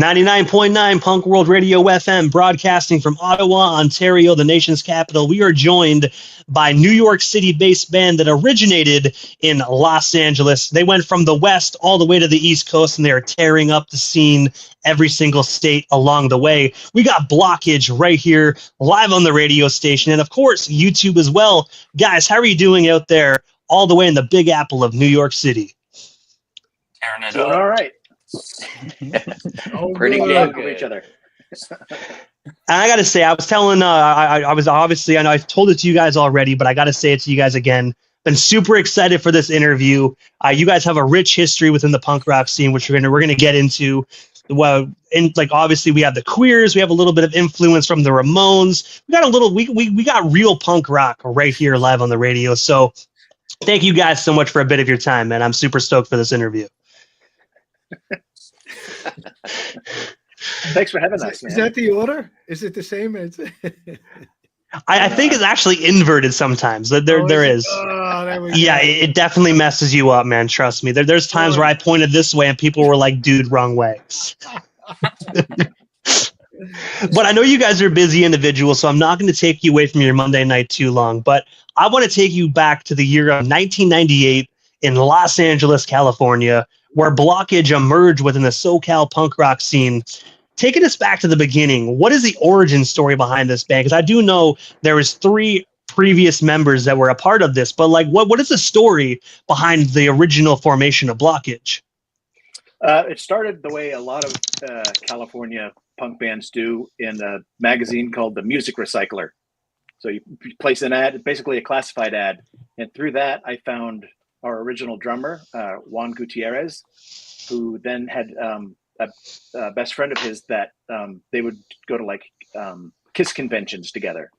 99.9 Punk World Radio FM, broadcasting from Ottawa, Ontario, the nation's capital. We are joined by New York City-based band that originated in Los Angeles. They went from the West all the way to the East Coast, and they are tearing up the scene every single state along the way. We got Blockage right here, live on the radio station, and of course, YouTube as well. Guys, how are you doing out there all the way in the Big Apple of New York City? Tearing it up. All right. Pretty good. Each other. And I got to say, I was telling, I was obviously, I know I've told it to you guys already, but I got to say it to you guys again. Been super excited for this interview. You guys have a rich history within the punk rock scene, which we're gonna get into. Well, and like obviously we have the Queers, we have a little bit of influence from the Ramones. We got a little, we got real punk rock right here live on the radio. So thank you guys so much for a bit of your time, man. I'm super stoked for this interview. Thanks for having us, man. Is that the order? Is it the same? I think it's actually inverted sometimes. There is. Yeah, it definitely messes you up, man. Trust me. There's times where I pointed this way and people were like, dude, wrong way. But I know you guys are busy individuals, so I'm not going to take you away from your Monday night too long. But I want to take you back to the year of 1998 in Los Angeles, California, where Blockage emerged within the SoCal punk rock scene. Taking us back to the beginning, what is the origin story behind this band? Because I do know there was 3 previous members that were a part of this, but like, what is the story behind the original formation of Blockage? It started the way a lot of California punk bands do in a magazine called The Music Recycler. So you place an ad, basically a classified ad, and through that I found our original drummer, Juan Gutierrez, who then had a best friend of his that they would go to like Kiss conventions together.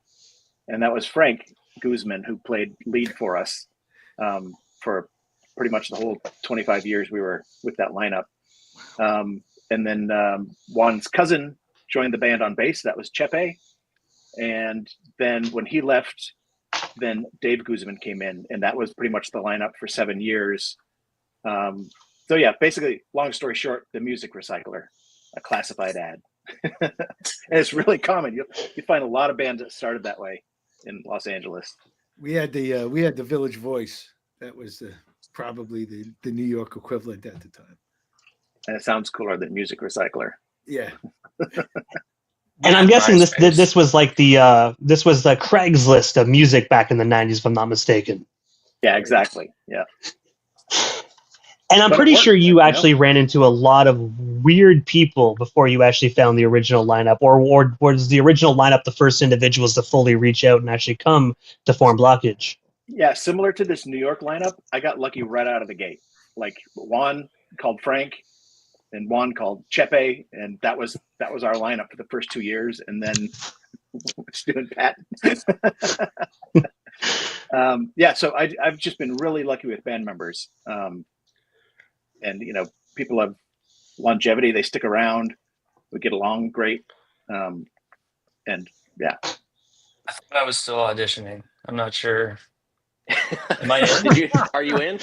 And that was Frank Guzman, who played lead for us for pretty much the whole 25 years we were with that lineup. And then Juan's cousin joined the band on bass. That was Chepe. And then when he left, then Dave Guzman came in, and that was pretty much the lineup for 7 years. So yeah, basically, long story short, The Music Recycler, a classified ad. And it's really common. You find a lot of bands that started that way in Los Angeles. We had the Village Voice. That was probably the New York equivalent at the time. And it sounds cooler than Music Recycler. Yeah. And I'm guessing this was like the Craigslist of music back in the 90s, if I'm not mistaken. Yeah, exactly. Yeah. And I'm pretty sure you actually ran into a lot of weird people before you actually found the original lineup, or was the original lineup the first individuals to fully reach out and actually come to form Blockage? Yeah, similar to this New York lineup, I got lucky right out of the gate. Like Juan called Frank, and Juan called Chepe, and that was our lineup for the first 2 years, and then we're doing Pat. Yeah, so I've just been really lucky with band members. And, you know, people have longevity. They stick around. We get along great. And, yeah. I thought I was still auditioning. I'm not sure. Am I in? Are you in?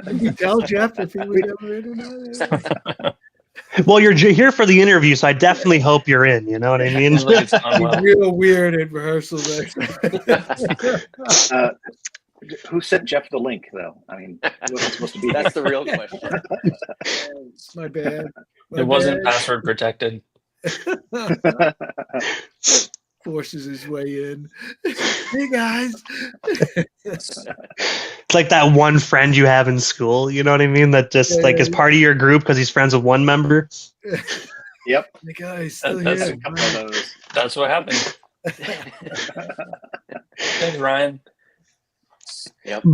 Did you tell Jeff if he was ever in or not? Well, you're here for the interview, so I definitely hope you're in. You know what I mean? It's real weird at rehearsal. Who sent Jeff the link, though? I mean, it wasn't supposed to be. That's the real question. My bad. It wasn't password protected. Forces his way in. Hey, guys. It's like that one friend you have in school, you know what I mean? That just is part of your group because he's friends with one member. Yep. The guy's still here. A couple of those. That's what happened. Thanks, Ryan. Yep.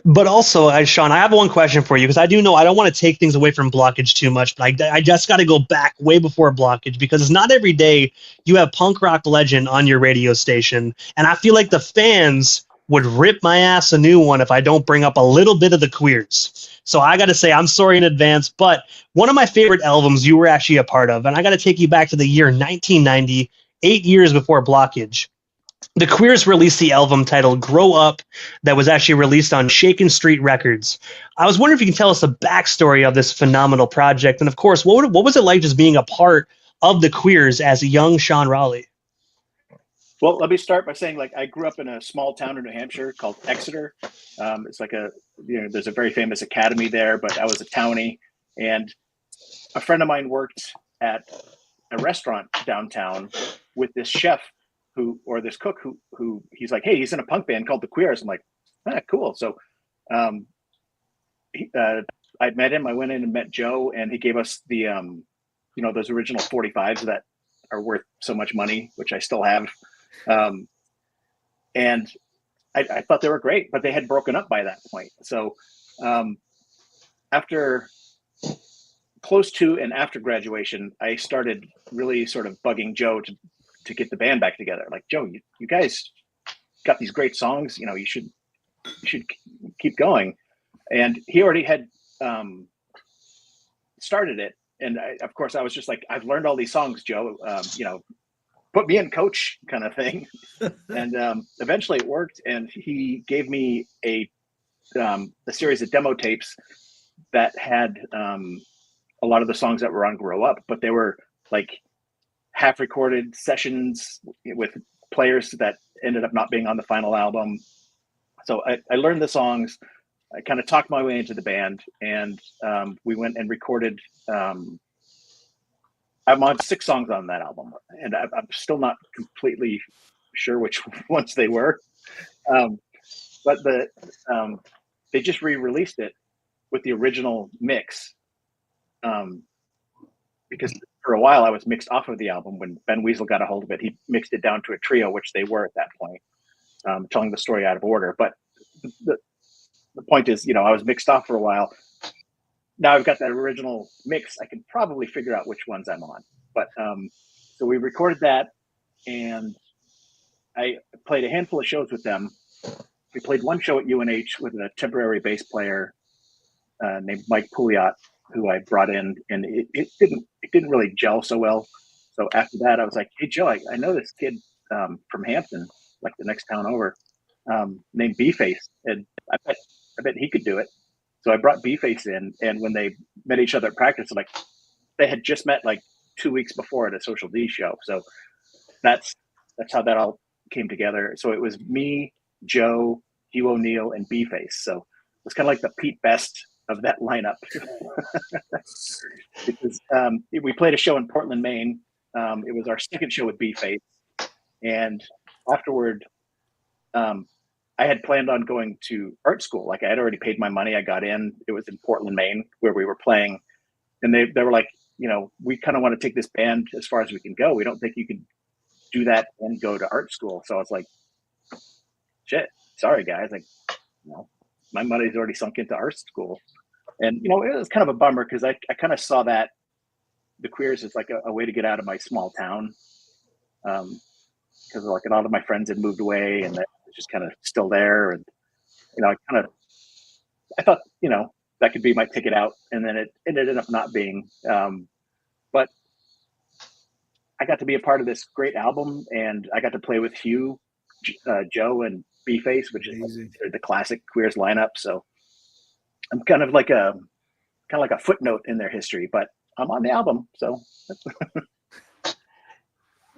But also, Sean, I have one question for you, because I do know I don't want to take things away from Blockage too much, but I just got to go back way before Blockage, because it's not every day you have punk rock legend on your radio station, and I feel like the fans would rip my ass a new one if I don't bring up a little bit of the Queers. So I got to say, I'm sorry in advance, but one of my favorite albums you were actually a part of, and I got to take you back to the year 1990, 8 years before Blockage. The Queers released the album titled Grow Up that was actually released on Shaken Street Records. I was wondering if you can tell us the backstory of this phenomenal project. And of course, what was it like just being a part of the Queers as a young Sean Raleigh? Well, let me start by saying, like, I grew up in a small town in New Hampshire called Exeter. It's like there's a very famous academy there, but I was a townie, and a friend of mine worked at a restaurant downtown with this chef this cook who he's like, hey, he's in a punk band called the Queers. I'm like, cool. So I met him. I went in and met Joe, and he gave us the those original 45s that are worth so much money, which I still have. And I thought they were great, but they had broken up by that point. So after close to and after graduation, I started really sort of bugging Joe to get the band back together. Like, Joe, you guys got these great songs, you should keep going. And he already had started it. And of course I was just like, I've learned all these songs, Joe, put me in, coach, kind of thing. And eventually it worked. And he gave me a series of demo tapes that had a lot of the songs that were on Grow Up, but they were like half recorded sessions with players that ended up not being on the final album. So I learned the songs. I kind of talked my way into the band, and we went and recorded. I'm on 6 songs on that album, and I'm still not completely sure which ones they were. But they just re-released it with the original mix. Because for a while I was mixed off of the album. When Ben Weasel got a hold of it, he mixed it down to a trio, which they were at that point, telling the story out of order. But the point is, I was mixed off for a while. Now I've got that original mix. I can probably figure out which ones I'm on. But so we recorded that, and I played a handful of shows with them. We played one show at UNH with a temporary bass player named Mike Pouliot, who I brought in, and it didn't really gel so well. So after that, I was like, hey, Joe, I know this kid from Hampton, like the next town over, named B-Face, and I bet he could do it. So I brought B-Face in, and when they met each other at practice, like, they had just met like 2 weeks before at a Social D show. So that's how that all came together. So it was me, Joe, Hugh O'Neill, and B-Face. So it was kind of like the Pete Best of that lineup. Because we played a show in Portland, Maine. It was our second show with B-Face, and afterward, I had planned on going to art school. Like, I had already paid my money. I got in. It was in Portland, Maine, where we were playing, and they were like, we kind of want to take this band as far as we can go. We don't think you can do that and go to art school. So I was like, shit, sorry guys. Like, my money's already sunk into art school. And, it was kind of a bummer, because I kind of saw that the Queers is like a way to get out of my small town. Because like a lot of my friends had moved away, and that was just kind of still there. And, I thought, that could be my ticket out. And then it ended up not being. But I got to be a part of this great album, and I got to play with Hugh, Joe, and B-Face, which is the classic Queers lineup. So I'm kind of like a footnote in their history, but I'm on the album. So.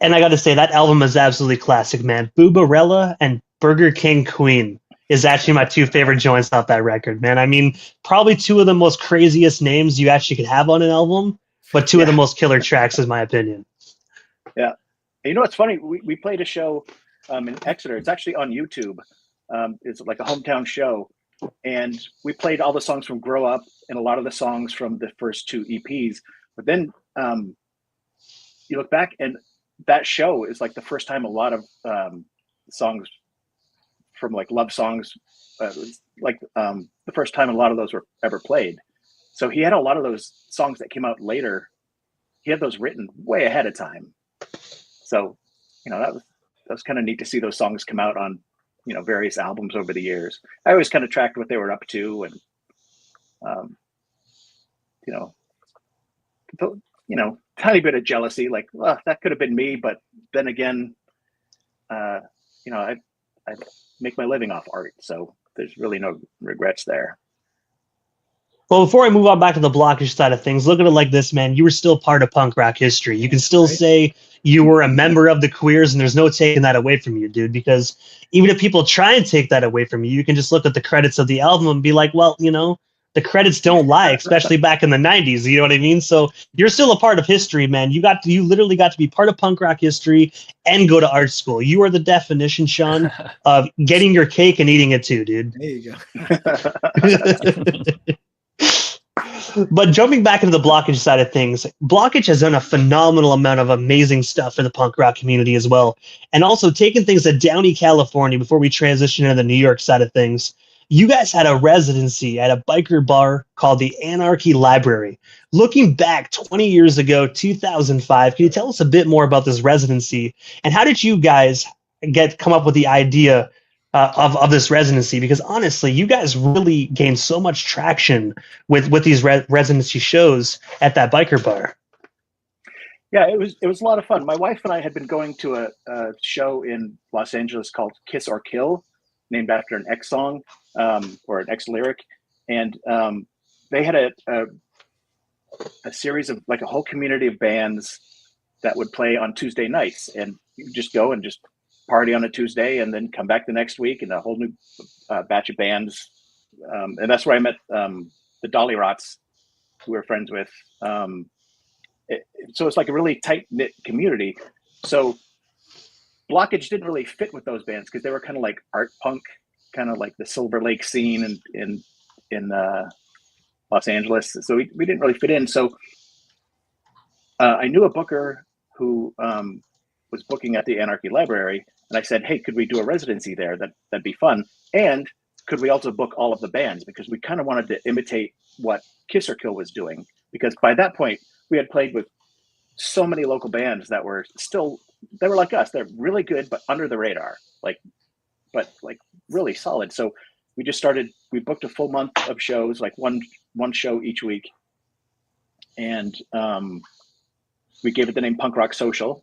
And I got to say, that album is absolutely classic, man. Boobarella and Burger King Queen is actually my 2 favorite joints off that record, man. I mean, probably 2 of the most craziest names you actually could have on an album, but 2 of the most killer tracks, in my opinion. Yeah. And it's funny. We played a show in Exeter. It's actually on YouTube. It's like a hometown show. And we played all the songs from Grow Up and a lot of the songs from the first 2 EPs. But then you look back, and that show is like the first time a lot of songs from like love songs, the first time a lot of those were ever played. So he had a lot of those songs that came out later. He had those written way ahead of time. So, that was kind of neat to see those songs come out on, various albums over the years. I always kind of tracked what they were up to, and, tiny bit of jealousy, like, well, that could have been me. But then again, I make my living off art, so there's really no regrets there. Well, before I move on back to the Blockage side of things, look at it like this, man. You were still part of punk rock history. You can still say you were a member of the Queers, and there's no taking that away from you, dude, because even if people try and take that away from you, you can just look at the credits of the album and be like, well, the credits don't lie, especially back in the 90s. You know what I mean? So you're still a part of history, man. You literally got to be part of punk rock history and go to art school. You are the definition, Sean, of getting your cake and eating it too, dude. There you go. But jumping back into the Blockage side of things, Blockage has done a phenomenal amount of amazing stuff for the punk rock community as well. And also taking things to Downey, California, before we transition into the New York side of things. You guys had a residency at a biker bar called the Anarchy Library. Looking back 20 years ago, 2005, can you tell us a bit more about this residency? And how did you guys come up with the idea of this residency? Because honestly, you guys really gained so much traction with these residency shows at that biker bar. Yeah, it was a lot of fun. My wife and I had been going to a show in Los Angeles called Kiss or Kill, named after an X song or an X lyric, and they had a series of like a whole community of bands that would play on Tuesday nights, and you could just go and just party on a Tuesday and then come back the next week and a whole new batch of bands. And that's where I met the Dolly Rots, who we're friends with. So it's like a really tight knit community. So Blockage didn't really fit with those bands because they were kind of like art punk, kind of like the Silver Lake scene in Los Angeles. So we didn't really fit in. So I knew a booker who was booking at the Anarchy Library, and I said, hey, could we do a residency there? That'd be fun. And could we also book all of the bands? Because we kind of wanted to imitate what Kiss or Kill was doing. Because by that point, we had played with so many local bands that were they were like us. They're really good, but under the radar, but really solid. So we booked a full month of shows, like one show each week. And we gave it the name Punk Rock Social.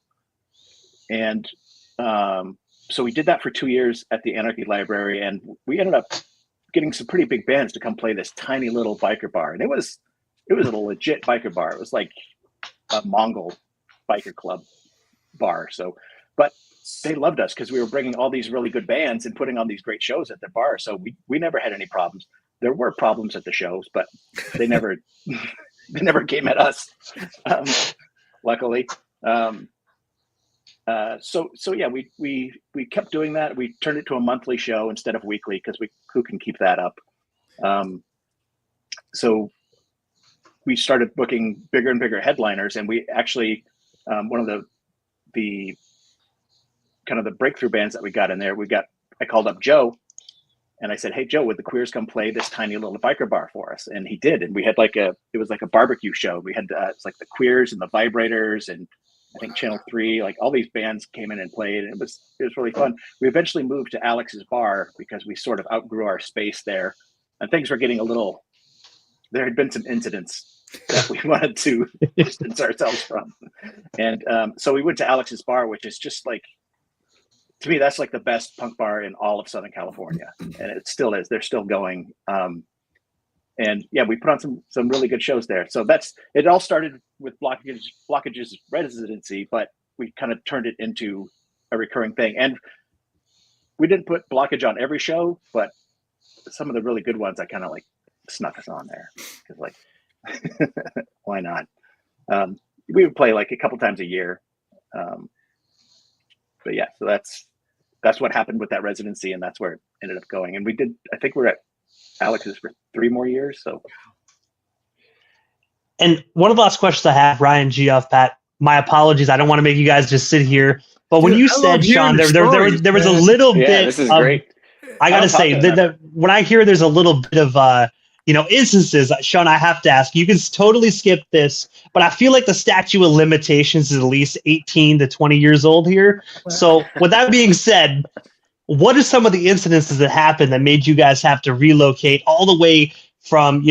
And so we did that for 2 years at the Anarchy Library, and we ended up getting some pretty big bands to come play this tiny little biker bar. And it was a legit biker bar. It was like a Mongol biker club bar. So, but they loved us because we were bringing all these really good bands and putting on these great shows at their bar. So we never had any problems. There were problems at the shows, but they never came at us. Luckily. So yeah, we kept doing that. We turned it to a monthly show instead of weekly because who can keep that up? So we started booking bigger and bigger headliners, and we actually one of the kind of the breakthrough bands that we got in there. I called up Joe, and I said, "Hey Joe, would the Queers come play this tiny little biker bar for us?" And he did, and we had it was like a barbecue show. We had it's like the Queers and the Vibrators and I think Channel 3, like all these bands came in and played, and it was really fun. We eventually moved to Alex's Bar because we sort of outgrew our space there, and things were getting there had been some incidents that we wanted to distance ourselves from. And so we went to Alex's Bar, which is just like, to me, that's like the best punk bar in all of Southern California. And it still is. They're still going. And yeah, we put on some really good shows there. So it all started with Blockage's residency, but we kind of turned it into a recurring thing. And we didn't put Blockage on every show, but some of the really good ones I kind of like snuck us on there because like, why not? We would play like a couple times a year. But yeah, so that's what happened with that residency, and that's where it ended up going. And I think we're at Alex's for 3 more years. So, and one of the last questions I have, Ryan, Geoff, Pat, my apologies. I don't want to make you guys just sit here. But when you said, Sean, there was a little bit. Yeah, this is great. I got to say, when I hear there's a little bit of, instances, Sean, I have to ask, you can totally skip this, but I feel like the statute of limitations is at least 18 to 20 years old here. So with that being said, what are some of the incidences that happened that made you guys have to relocate all the way from,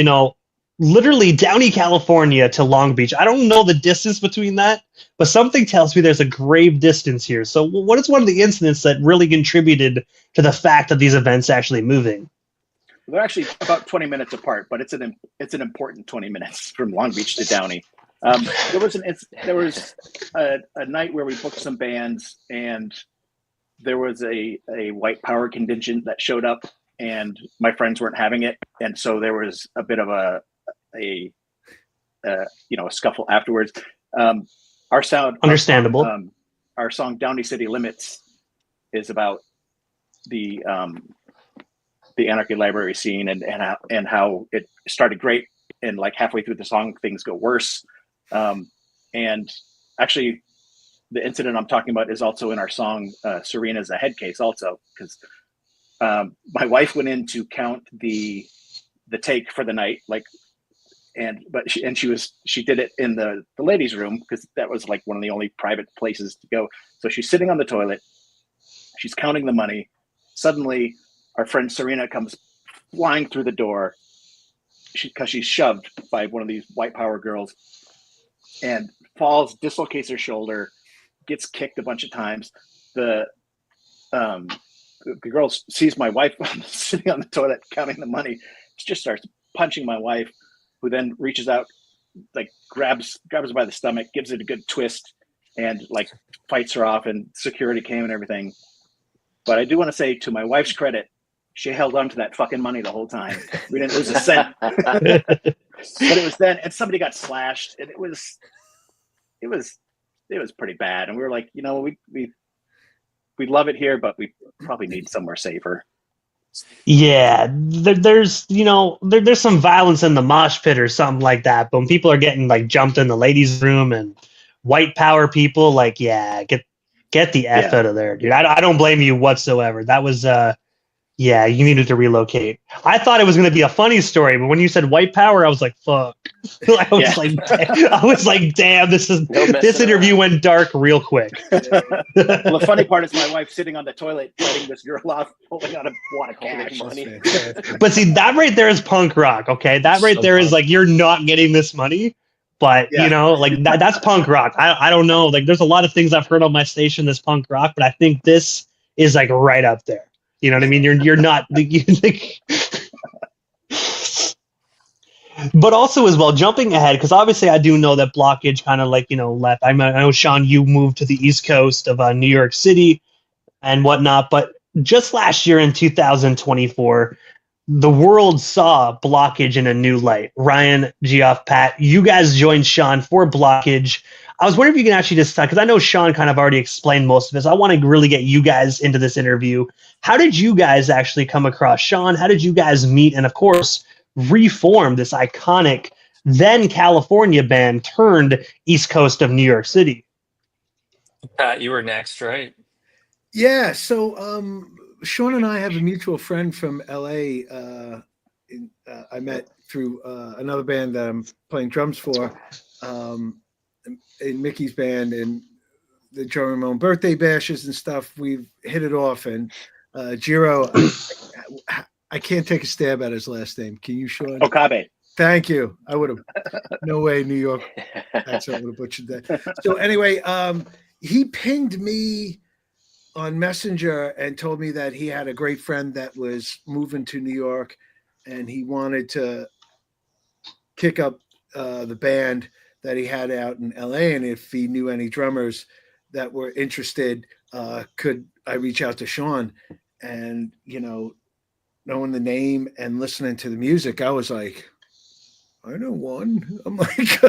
literally Downey, California to Long Beach. I don't know the distance between that, but something tells me there's a grave distance here. So what is one of the incidents that really contributed to the fact of these events actually moving? They're actually about 20 minutes apart, but it's an important 20 minutes from Long Beach to Downey. There was a night where we booked some bands, and there was a white power contingent that showed up, and my friends weren't having it, and so there was a bit of a scuffle afterwards. Our sound, understandable. Our song "Downey City Limits" is about the anarchy library scene and how it started great, and like halfway through the song things go worse. And actually, the incident I'm talking about is also in our song "Serena's a Head Case" also, because my wife went in to count the take for the night, she did it in the ladies' room because that was like one of the only private places to go. So she's sitting on the toilet, she's counting the money. Suddenly, our friend Serena comes flying through the door because she's shoved by one of these white power girls and falls, dislocates her shoulder, gets kicked a bunch of times. The girl sees my wife sitting on the toilet counting the money. She just starts punching my wife, who then reaches out, like grabs her by the stomach, gives it a good twist, and like fights her off, and security came and everything. But I do want to say, to my wife's credit, she held on to that fucking money the whole time. We didn't lose a cent. But it was then, and somebody got slashed, and it was pretty bad. And we were like, we love it here, but we probably need somewhere safer. Yeah, there's some violence in the mosh pit or something like that. But when people are getting like jumped in the ladies' room and white power people, like, yeah, get the F out of there, dude. I don't blame you whatsoever. That was yeah, you needed to relocate. I thought it was going to be a funny story, but when you said white power, I was like, fuck. I was like, damn, this interview went dark real quick. Well, the funny part is my wife sitting on the toilet, letting this girl off, pulling out a wad of cash. Money. But see, that right there is punk rock, okay? That right there is like, you're not getting this money, but that's punk rock. I don't know. Like, there's a lot of things I've heard on my station that's punk rock, but I think this is like right up there. You know what I mean? You're not. But also as well, jumping ahead, because obviously I do know that Blockage kind of left. I know, Sean, you moved to the East Coast of New York City and whatnot. But just last year in 2024, the world saw Blockage in a new light. Ryan, Geoff, Pat, you guys joined Sean for Blockage. I was wondering if you can actually just talk, because I know Sean kind of already explained most of this. I want to really get you guys into this interview. How did you guys actually come across Sean? How did you guys meet? And of course, reform this iconic then California band turned East Coast of New York City? Pat, you were next, right? Yeah. So Sean and I have a mutual friend from LA. I met through another band that I'm playing drums for. In Mickey's band, and the Joe Ramone birthday bashes and stuff, we've hit it off. And Jiro, I can't take a stab at his last name. Can you, Sean? Okabe. Thank you. I would have. No way, New York accent would have butchered that. So anyway, he pinged me on Messenger and told me that he had a great friend that was moving to New York, and he wanted to kick up the band that he had out in LA, and if he knew any drummers that were interested, could I reach out to Sean? And knowing the name and listening to the music, I was like, I know one. I'm like,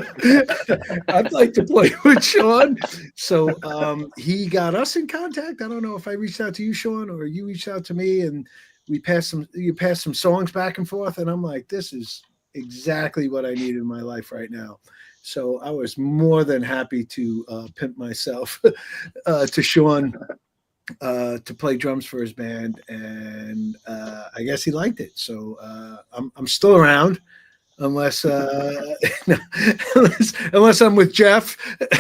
I'd like to play with Sean. So he got us in contact. I don't know if I reached out to you, Sean, or you reached out to me, and you passed some songs back and forth, and I'm like, this is exactly what I need in my life right now. So I was more than happy to pimp myself to Sean to play drums for his band, and I guess he liked it. So I'm still around, unless unless I'm with Jeff. Still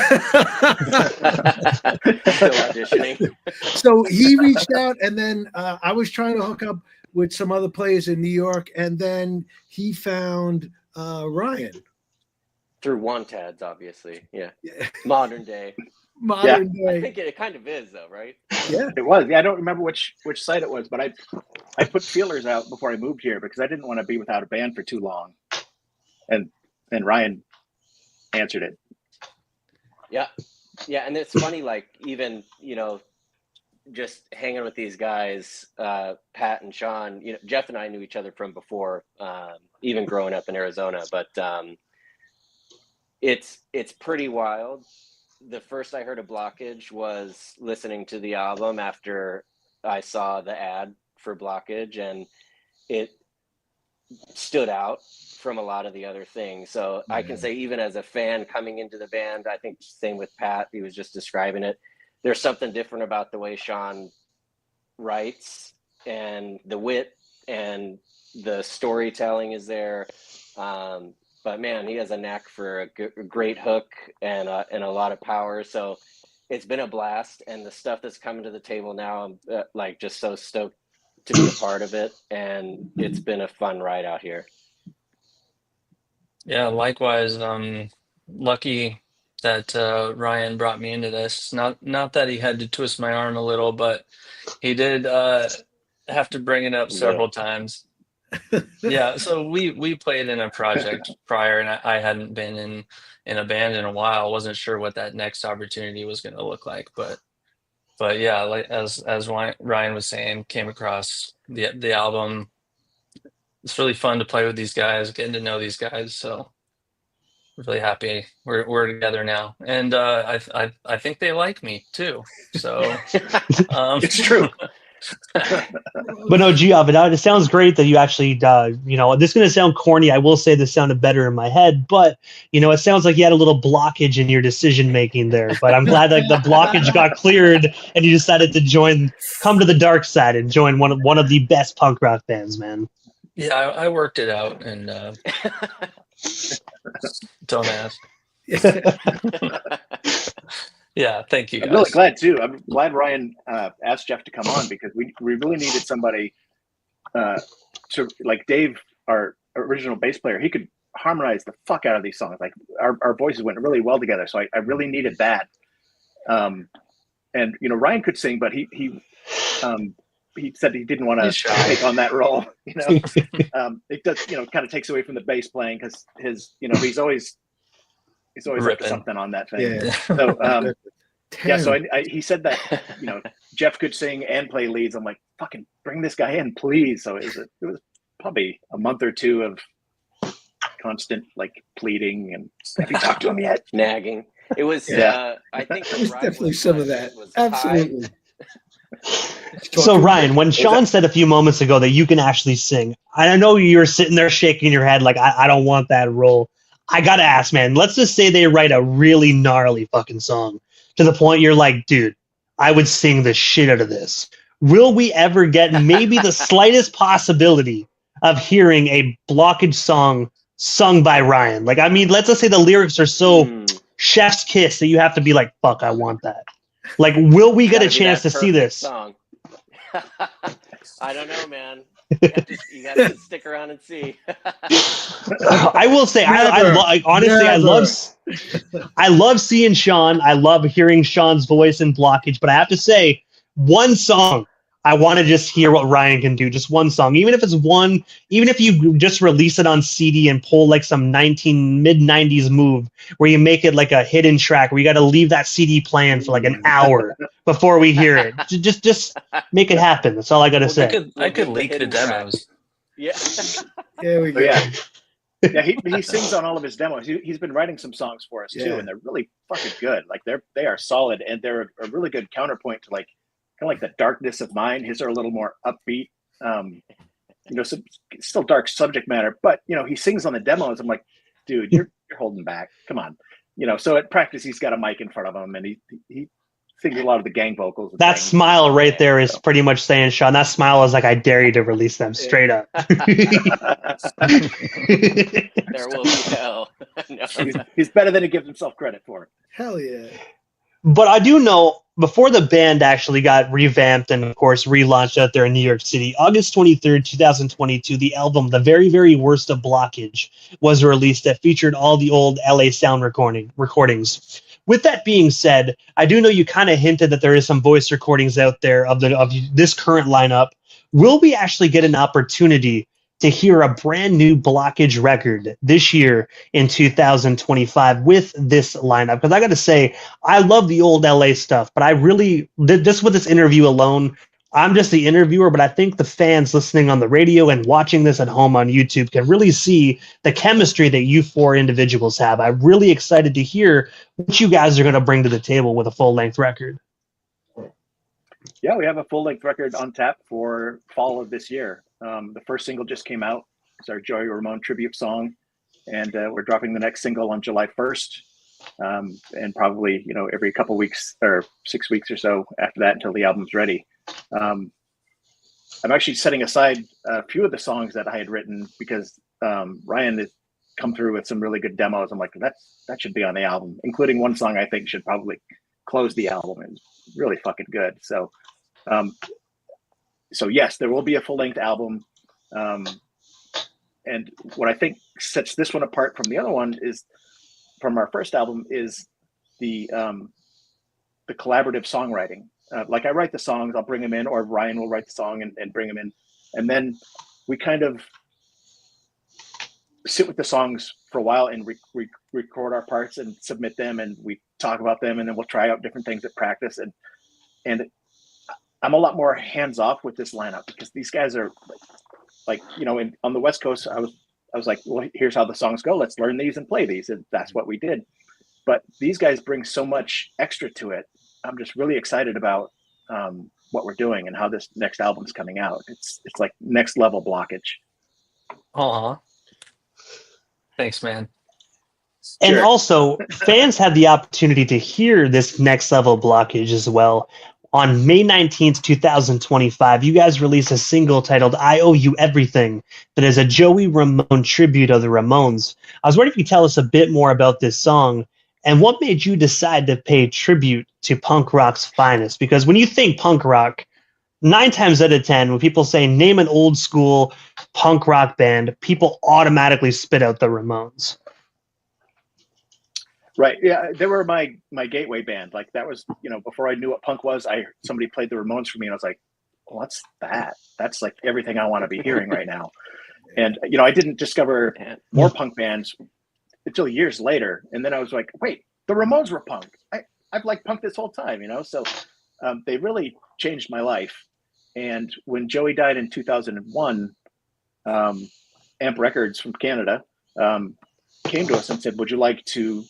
auditioning. So he reached out, and then I was trying to hook up with some other players in New York, and then he found Ryan. Through wantads, obviously. Yeah. Yeah. Modern day. Modern I day. think it kind of is, though, right? Yeah. It was. Yeah, I don't remember which site it was, but I put feelers out before I moved here because I didn't want to be without a band for too long, and Ryan answered it. Yeah, and it's funny, like even just hanging with these guys, Pat and Sean. Jeff and I knew each other from before, even growing up in Arizona. But it's pretty wild. The first I heard of Blockage was listening to the album after I saw the ad for Blockage, and it stood out from a lot of the other things. So I can say, even as a fan coming into the band, I think same with Pat, he was just describing it. There's something different about the way Sean writes, and the wit and the storytelling is there. But man, he has a knack for a great hook and a lot of power. So it's been a blast, and the stuff that's coming to the table now, I'm like just so stoked to be a part of it, and it's been a fun ride out here. Yeah, likewise. Lucky that Ryan brought me into this. Not that he had to twist my arm a little, but he did have to bring it up several times. Yeah, so we played in a project prior, and I hadn't been in a band in a while. Wasn't sure what that next opportunity was going to look like, but yeah, like as Ryan was saying, came across the album. It's really fun to play with these guys, getting to know these guys. So really happy we're together now, and I think they like me too. So It's true. But no, Giovanni, it sounds great that you actually, this is going to sound corny. I will say this sounded better in my head, but, it sounds like you had a little blockage in your decision making there. But I'm glad that the blockage got cleared and you decided to come to the dark side and join one of the best punk rock bands, man. Yeah, I worked it out, and don't ask. Yeah, thank you, guys. I'm really glad too. I'm glad Ryan asked Jeff to come on, because we really needed somebody to, like Dave, our original bass player. He could harmonize the fuck out of these songs. Like our voices went really well together. So I really needed that. And Ryan could sing, but he said he didn't want to take on that role. It does, kind of takes away from the bass playing, because he's always up to something on that thing. Yeah. So so he said that Jeff could sing and play leads. I'm like, fucking bring this guy in, please. So it was probably a month or two of constant like pleading and, have you talked to him yet? Nagging. It was I think there was definitely some of that. Absolutely. So Ryan, when Sean said a few moments ago that you can actually sing, I know you're sitting there shaking your head like, I don't want that role. I gotta ask, man, let's just say they write a really gnarly fucking song to the point you're like, dude, I would sing the shit out of this. Will we ever get maybe the slightest possibility of hearing a Blockage song sung by Ryan? Like, I mean, let's just say the lyrics are so chef's kiss that you have to be like, fuck, I want that. Like, will we get a chance to see this? Song. I don't know, man. You got to stick around and see. I will say, I love seeing Sean. I love hearing Sean's voice in Blockage, but I have to say, one song I want to just hear what Ryan can do. Just one song, even if you just release it on CD and pull like some mid-90s move where you make it like a hidden track where you got to leave that CD playing for like an hour before we hear it. Just make it happen. That's all I got to say. I could leak the demos. Yeah. There we go. Yeah, he sings on all of his demos. He's been writing some songs for us too, and they're really fucking good. Like they are solid, and they're a really good counterpoint to like kind of like the darkness of mine. His are a little more upbeat. So still dark subject matter, but he sings on the demos. I'm like, dude, you're holding back. Come on. So at practice he's got a mic in front of him, and he sings a lot of the gang vocals. That smile right there is pretty much saying, Sean, that smile is like, I dare you to release them straight up. There will be hell. No. He's better than he gives himself credit for. Hell yeah. But I do know before the band actually got revamped and, of course, relaunched out there in New York City, August 23rd, 2022, the album The Very, Very Worst of Blockage was released that featured all the old LA sound recordings. With that being said, I do know you kind of hinted that there is some voice recordings out there of this current lineup. Will we actually get an opportunity to hear a brand new Blockage record this year in 2025 with this lineup? Because I got to say, I love the old LA stuff, but I really, just with this interview alone, I'm just the interviewer, but I think the fans listening on the radio and watching this at home on YouTube can really see the chemistry that you four individuals have. I'm really excited to hear what you guys are going to bring to the table with a full-length record. Yeah, we have a full-length record on tap for fall of this year. The first single just came out. It's our Joey Ramone tribute song, and we're dropping the next single on July 1st. And probably, every couple weeks or 6 weeks or so after that until the album's ready. I'm actually setting aside a few of the songs that I had written because Ryan has come through with some really good demos. I'm like, that should be on the album, including one song I think should probably close the album. It's really fucking good. So yes, there will be a full-length album. And what I think sets this one apart from the other one is, from our first album, is the collaborative songwriting. Like I write the songs, I'll bring them in, or Ryan will write the song and bring them in. And then we kind of sit with the songs for a while and record our parts and submit them, and we talk about them, and then we'll try out different things at practice. And I'm a lot more hands-off with this lineup because these guys are like, on the West Coast, I was like, well, here's how the songs go. Let's learn these and play these. And that's what we did. But these guys bring so much extra to it. I'm just really excited about what we're doing and how this next album's coming out. It's like next level Blockage. Aw. Thanks, man. And Sure. also, fans had the opportunity to hear this next level Blockage as well. On May 19th, 2025, you guys released a single titled I Owe You Everything that is a Joey Ramone tribute of the Ramones. I was wondering if you could tell us a bit more about this song and what made you decide to pay tribute to punk rock's finest. Because when you think punk rock, 9 times out of 10, when people say name an old school punk rock band, people automatically spit out the Ramones. Right. Yeah, they were my gateway band. Like that was, before I knew what punk was, somebody played the Ramones for me, and I was like, what's that? That's like everything I want to be hearing right now. And I didn't discover more punk bands until years later. And then I was like, wait, the Ramones were punk. I've liked punk this whole time, So they really changed my life. And when Joey died in 2001, Amp Records from Canada came to us and said, would you like to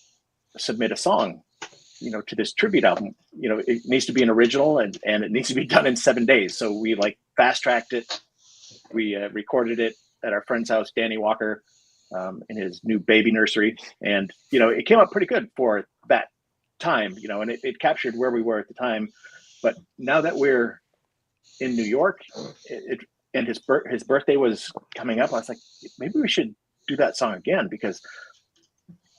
submit a song, to this tribute album? It needs to be an original and it needs to be done in 7 days. So we fast tracked it. We recorded it at our friend's house, Danny Walker, in his new baby nursery. And, it came out pretty good for that time, and it captured where we were at the time. But now that we're in New York, and his birthday was coming up, I was like, maybe we should do that song again, because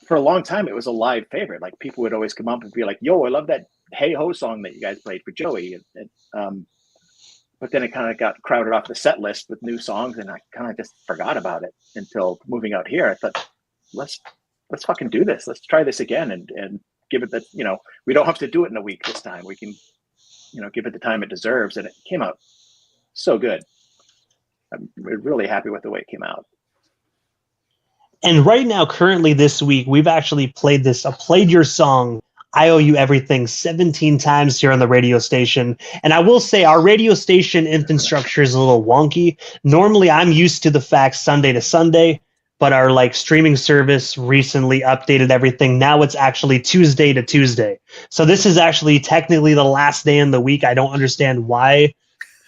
for a long time it was a live favorite. Like people would always come up and be like, yo, I love that Hey Ho song that you guys played for Joey. But then it kind of got crowded off the set list with new songs, and I kind of just forgot about it until moving out here. I thought, let's fucking do this. Let's try this again and give it the, we don't have to do it in a week this time. We can, give it the time it deserves. And it came out so good. I'm really happy with the way it came out. And right now, currently this week, we've actually played your song, I Owe You Everything, 17 times here on the radio station. And I will say our radio station infrastructure is a little wonky. Normally, I'm used to the fact Sunday to Sunday, but our streaming service recently updated everything. Now it's actually Tuesday to Tuesday. So this is actually technically the last day in the week. I don't understand why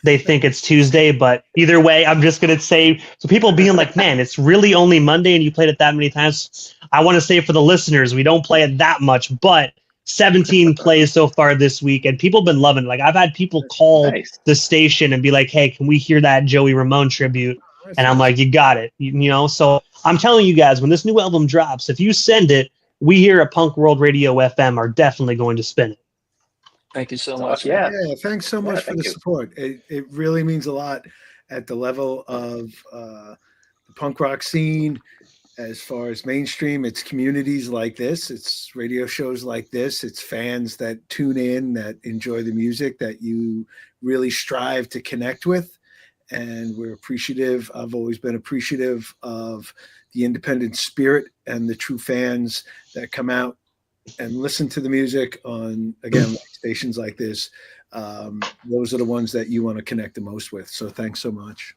they think it's Tuesday, but either way, I'm just going to say, so people being like, man, it's really only Monday and you played it that many times. I want to say for the listeners, we don't play it that much, but 17 plays so far this week, and people have been loving it. I've had people call the station and be like, hey, can we hear that Joey Ramone tribute? And I'm like, you got it. So I'm telling you guys, when this new album drops, if you send it, we here at Punk World Radio FM are definitely going to spin it. Thank you so much. Yeah. Thanks so much for the support. It really means a lot at the level of the punk rock scene. As far as mainstream, it's communities like this, it's radio shows like this, it's fans that tune in, that enjoy the music, that you really strive to connect with. And we're appreciative. I've always been appreciative of the independent spirit and the true fans that come out and listen to the music on, again, stations like this. Those are the ones that you want to connect the most with. So thanks so much.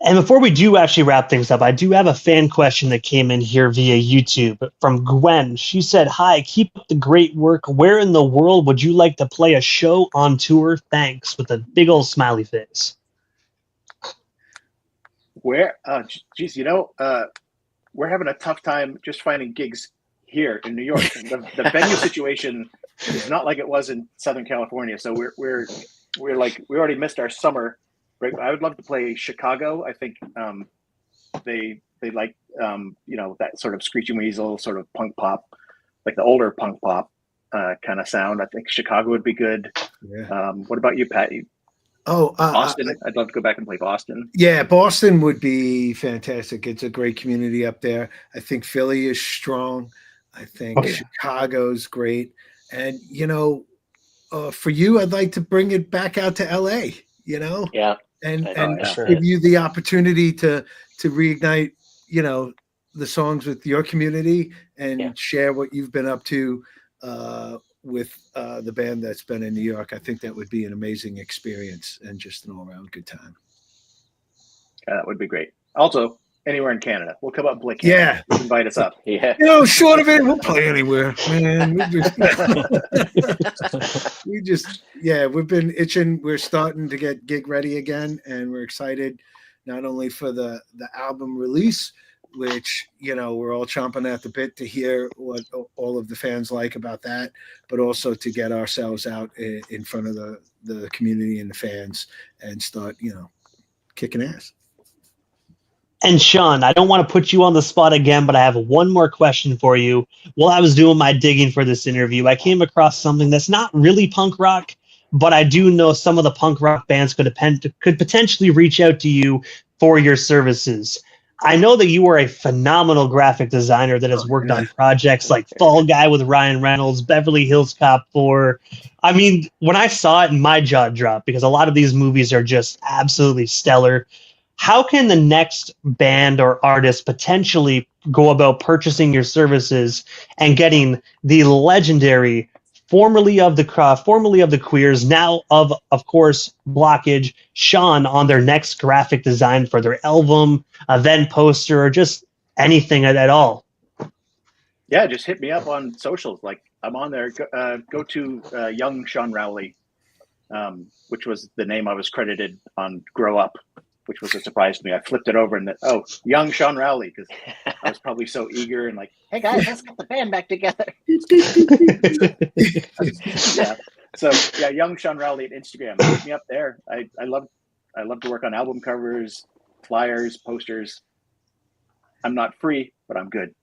And before we do actually wrap things up, I do have a fan question that came in here via YouTube from Gwen. She said, "Hi, keep up the great work. Where in the world would you like to play a show on tour? Thanks," with a big old smiley face. Where? Geez, we're having a tough time just finding gigs here in New York. The venue situation is not like it was in Southern California. So we're like, we already missed our summer. Right. I would love to play Chicago. I think they like that sort of Screeching Weasel, sort of punk pop, like the older punk pop kind of sound. I think Chicago would be good. Yeah. What about you, Pat? Boston. I'd love to go back and play Boston. Yeah, Boston would be fantastic. It's a great community up there. I think Philly is strong. I think Chicago's great. And for you, I'd like to bring it back out to LA. Yeah. And give you the opportunity to reignite, the songs with your community and share what you've been up to with the band that's been in New York. I think that would be an amazing experience and just an all-around good time. That would be great. Also, anywhere in Canada, we'll come up and play Canada. Yeah, invite us up. Yeah, short of it, we'll play anywhere, man. We've been itching. We're starting to get gig ready again, and we're excited not only for the album release, which we're all chomping at the bit to hear what all of the fans like about that, but also to get ourselves out in front of the community and the fans and start kicking ass. And Sean, I don't want to put you on the spot again, but I have one more question for you. While I was doing my digging for this interview, I came across something that's not really punk rock, but I do know some of the punk rock bands could potentially reach out to you for your services. I know that you are a phenomenal graphic designer that has worked on projects like Fall Guy with Ryan Reynolds, Beverly Hills Cop 4. I mean, when I saw it, my jaw dropped because a lot of these movies are just absolutely stellar. How can the next band or artist potentially go about purchasing your services and getting the legendary, formerly of the Queers, now of course, Blockage, Sean on their next graphic design for their album, event poster, or just anything at all? Yeah, just hit me up on socials. Like, I'm on there. Go to Young Sean Rowley, which was the name I was credited on Grow Up, which was a surprise to me. I flipped it over and Young Sean Rowley, because I was probably so eager and like, hey guys, let's get the band back together. Young Sean Rowley at Instagram. Hit me up there. I love to work on album covers, flyers, posters. I'm not free, but I'm good.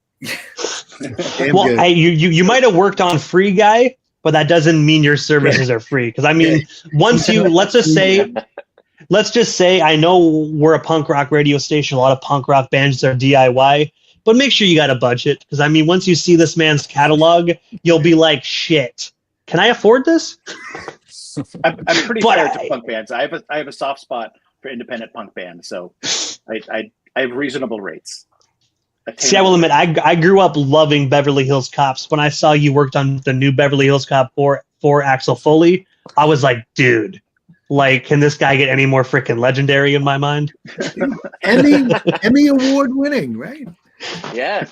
Well, you might have worked on Free Guy, but that doesn't mean your services are free. Because I mean, once you let's just say, I know we're a punk rock radio station. A lot of punk rock bands are DIY, but make sure you got a budget. Because I mean, once you see this man's catalog, you'll be like, shit, can I afford this? I'm pretty fired to punk bands. I have a soft spot for independent punk bands, so I have reasonable rates. See, I will admit, I grew up loving Beverly Hills Cops. When I saw you worked on the new Beverly Hills Cop 4 Axel Foley, I was like, dude. Like, can this guy get any more freaking legendary in my mind? Emmy award winning, right? Yeah,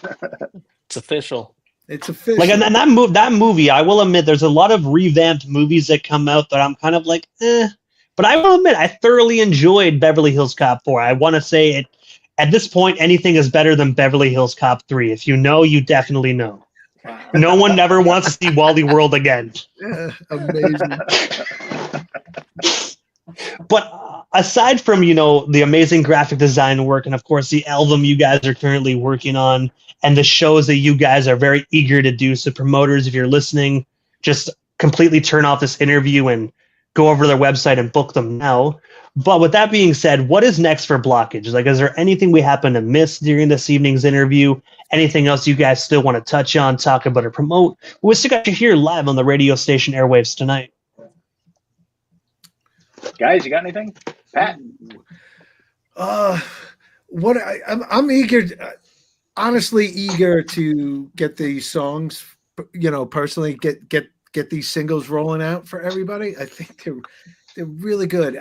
it's official. It's official. Like, and that movie, I will admit, there's a lot of revamped movies that come out that I'm kind of like, But I will admit, I thoroughly enjoyed Beverly Hills Cop 4. I want to say it at this point, anything is better than Beverly Hills Cop 3. If you know, you definitely know. No one ever wants to see Wally World again. Yeah, amazing. But aside from, the amazing graphic design work and, of course, the album you guys are currently working on and the shows that you guys are very eager to do. So promoters, if you're listening, just completely turn off this interview and go over to their website and book them now. But with that being said, what is next for Blockage? Like, is there anything we happen to miss during this evening's interview? Anything else you guys still want to touch on, talk about, or promote? We still got you here live on the radio station airwaves tonight. Guys, you got anything? Pat? I'm eager, honestly eager to get these songs, personally get these singles rolling out for everybody. I think they're really good.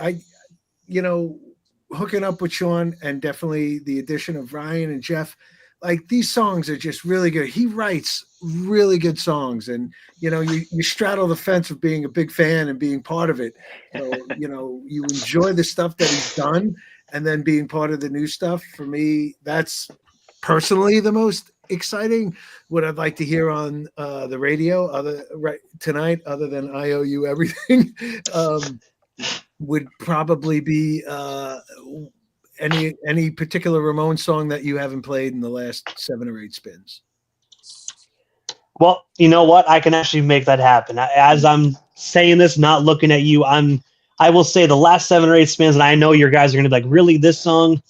Hooking up with Sean and definitely the addition of Ryan and Jeff, like these songs are just really good. He writes really good songs, and you straddle the fence of being a big fan and being part of it. So you enjoy the stuff that he's done, and then being part of the new stuff. For me, that's personally the most exciting. What I'd like to hear on the radio tonight, other than I Owe You Everything, would probably be any particular Ramones song that you haven't played in the last 7 or 8 spins. Well, you know what? I can actually make that happen. As I'm saying this, not looking at you, I will say the last 7 or 8 spins, and I know your guys are going to be like, really, this song?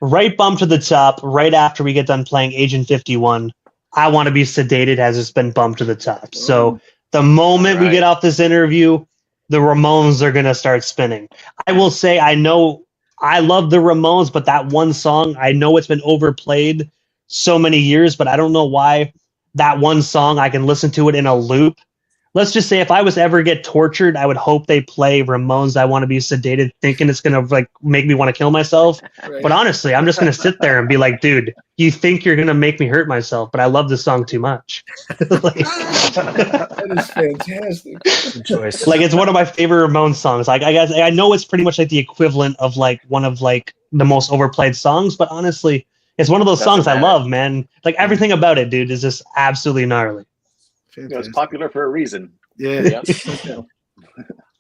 Right bump to the top, right after we get done playing Agent 51, I Want to Be Sedated has just been bumped to the top. So the moment we get off this interview, the Ramones are going to start spinning. I will say, I know I love the Ramones, but that one song, I know it's been overplayed so many years, but I don't know why that one song, I can listen to it in a loop. Let's just say if I was ever get tortured, I would hope they play Ramones, I Want to Be Sedated, thinking it's going to make me want to kill myself. Right. But honestly, I'm just going to sit there and be like, dude, you think you're going to make me hurt myself, but I love this song too much. That is fantastic. Choice. Like, it's one of my favorite Ramones songs. Like, I know it's pretty much like the equivalent of like one of like the most overplayed songs, but honestly, it's one of those songs I love, man. Like, everything about it, dude, is just absolutely gnarly. It was popular for a reason. Yeah.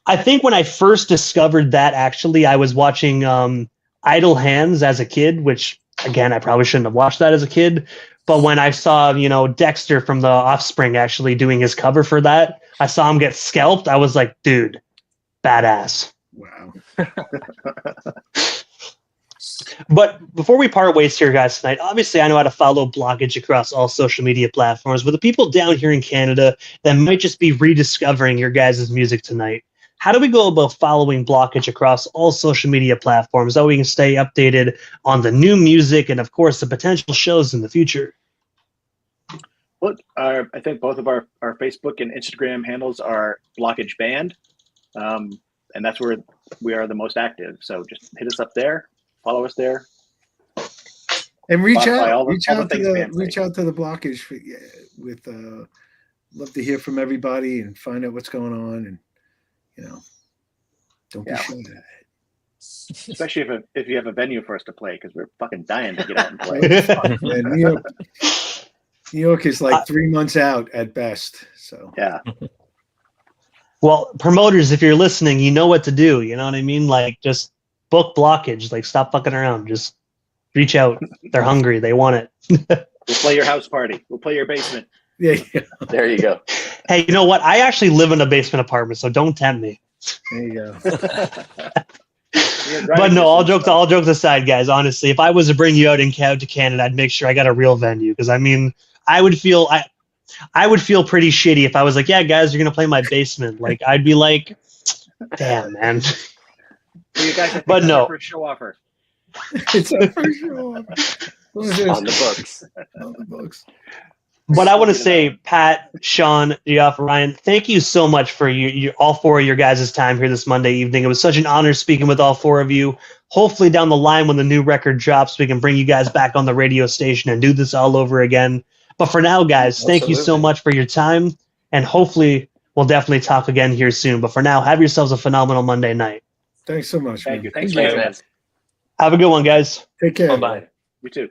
I think when I first discovered that, actually, I was watching Idle Hands as a kid, which, again, I probably shouldn't have watched that as a kid. But when I saw, Dexter from The Offspring actually doing his cover for that, I saw him get scalped. I was like, dude, badass. Wow. But before we part ways here, guys, tonight, obviously I know how to follow Blockage across all social media platforms, but the people down here in Canada that might just be rediscovering your guys' music tonight, how do we go about following Blockage across all social media platforms so we can stay updated on the new music and, of course, the potential shows in the future? Well, I think both of our Facebook and Instagram handles are Blockage Band, and that's where we are the most active. So just hit us up there. Follow us there, and reach out to the Blockage. With love to hear from everybody and find out what's going on, and don't be shy. Especially if you have a venue for us to play, because we're fucking dying to get out and play. Yeah, New York is like 3 months out at best. So yeah. Well, promoters, if you're listening, you know what to do. You know what I mean? Like, just book Blockage. Like, stop fucking around. Just reach out. They're hungry. They want it. We'll play your house party. We'll play your basement. Yeah. There you go. Hey, you know what? I actually live in a basement apartment, so don't tempt me. There you go. But no, all jokes aside, guys, honestly, if I was to bring you out to Canada, I'd make sure I got a real venue. Because, I mean, I would feel pretty shitty if I was like, yeah, guys, you're going to play my basement. Like, I'd be like, damn, man. So you guys but no. For a show offer. It's a first show offer. On the books. On the books. But I want to say, Pat, Sean, Geoff, Ryan, thank you so much for all 4 of your guys' time here this Monday evening. It was such an honor speaking with all 4 of you. Hopefully down the line when the new record drops, we can bring you guys back on the radio station and do this all over again. But for now, guys, thank you so much for your time. And hopefully we'll definitely talk again here soon. But for now, have yourselves a phenomenal Monday night. Thanks so much. Thank you. Thanks, man. Have a good one, guys. Take care. Bye-bye. You too.